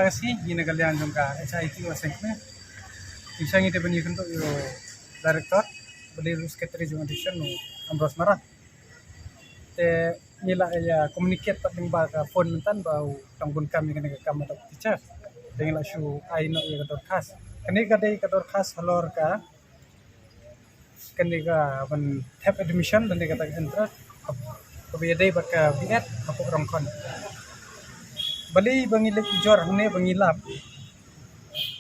kasih gina kalian jongka HIT wasengnya bisa ngite bani kento yo director beli secretary jong addition no Ambros Marat te nila ya communicate pating baga phone mentan bau tanggun kami kena kami dok teacher dengan shu aino ya kador khas kene kador khas halor ka kene ka ban tap admission dan kata entrance kebiadai baka biat aku rongkon bali bangilap jor hune bangilap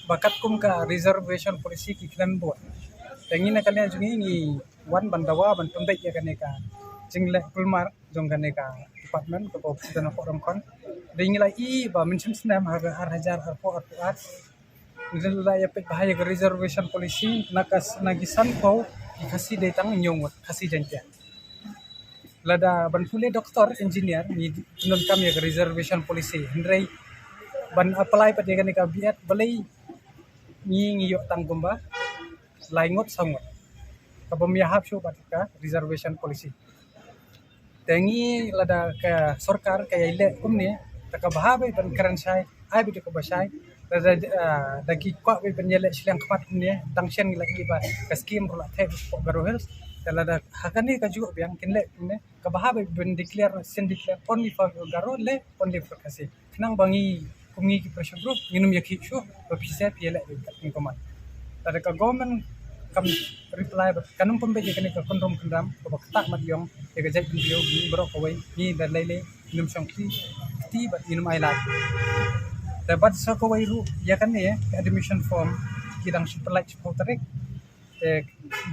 bakat kum ka reservation policy ki klan bo tengina kalian jungi ni wan bandawa ban pembek ya kaneka jingle kulmar jong kaneka department ko dan ko rongkon dingila I ba mention snam haga har hajar har po at nila ya pek bahaya ke reservation policy nakas nagisan ko ikasi datang nyongot kasi jantia lada ban pule doktor engineer ni tunun kami ke reservation policy hendrai ban apply pa dia kaneka biat balai ni ngiyok tanggumba laingot sangot kabamiyahap syo batika reservation policy tengi lada ka sarkar kaya ile kumni takabahabe ban karan sai ai bi ko basai lada dagi kwa bi penyelek silang khamat kumni tangsian lagi ba ka scheme rola the po garohel lada hakani ka juga biang kinle kumni kabahabe ben declare sen declare only for garole only for kasi kenang bangi kungi ki pressure group minum yakhi shu bapisa piela in command tada ka government kam reply kanum pembeje kene ka kondom kendam ko bakta mat yong e ga jai video ni bro ko wai ni dan lele minum sangti ti bat minum aila dapat sa ko wai ru ya kan ya admission form kidang super like tarik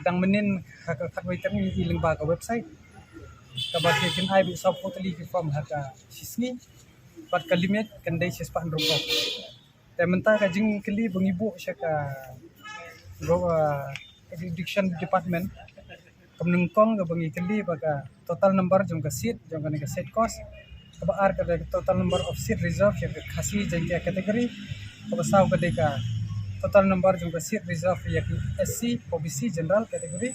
dang menin hak wai tang ni iling ba ka website kabat kin ai bi sa totally ki form haka sisni pat kalimet kandai sespan rokok te menta ka jing keli bengibu syaka education department kamnungkong ga bengi keli baga total number jong ka seat jong ka seat cost kabar ka total number of seat reserve ya khasi jengkia category kabasaw ka ka total number jong ka seat reserve ya SC OBC general category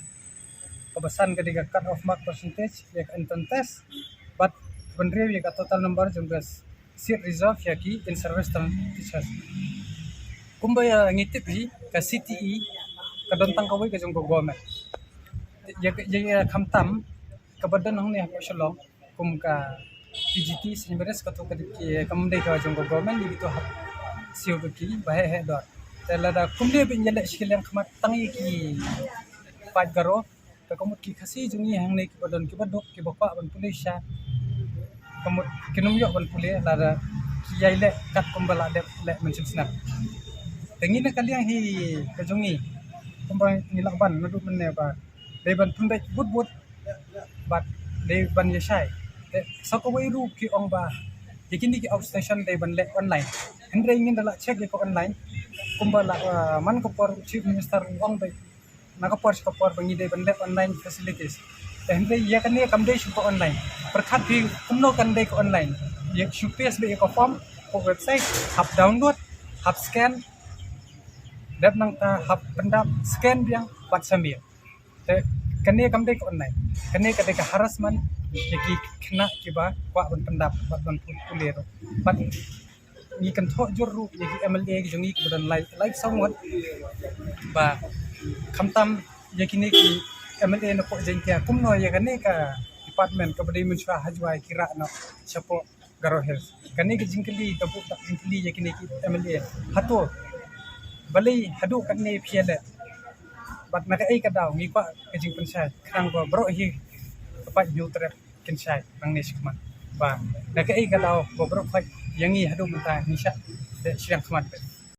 kabasan ka cut off mark percentage ya entrance test but benrew ya total number jong ka seat reserve ya ki in service teachers kumbaya ngitip hi ka CTE kadontang kawai ka jong government ya khamtam kabadan hang ne ko shalom kum ka PGT sinberes ka to ka kamdai ka jong government ni to siu ki bahe he dor telada kumde bin yele shilang khamat tangi ki pat garo ka komut ki khasi jungi hang ne ki badan ki badok ki bapa ban pulisya kamut kinum yok ban pule lada kiyai le kat kumbala de le mention snap tengina kaliang hi kajongi kumbang nilak ban nadu menne ba de ban pundai but bat de ban yashai sako wai ru ki ong ba yakini ki outstation de ban le online hendra ingin dala check ko online kumbala man ko por chief minister ong ba nakapor ko por bangi de ban le online facilities hendra ya kan ne kamde shu ko online perkhat bi kumno kan de ko online ya shupes be ko form ko website hap download hap scan dat nang ta hap pendap scan biang pat sambil te kene kamde ko online kene kade ka harassment yaki kena kiba kwa ban pendap pat ban pulero pat ni kan tho jurru yaki MLA ki jongi ki dan like somewhat ba khamtam yaki ne ki MLA na po jengkia kumno ya kane ka department ka badai munsha hajwai kira na chapo garo health kane ki jingkeli tabu tak jingkeli ya kine ki MLA hato balai hadu kane phiale bat na kai ka daw mi pa ka jing pensai krang ko bro hi pa yu trap kinsai nang ne sikman ba na kai ka daw bro pa yangi hadu menta nisha de siang khmat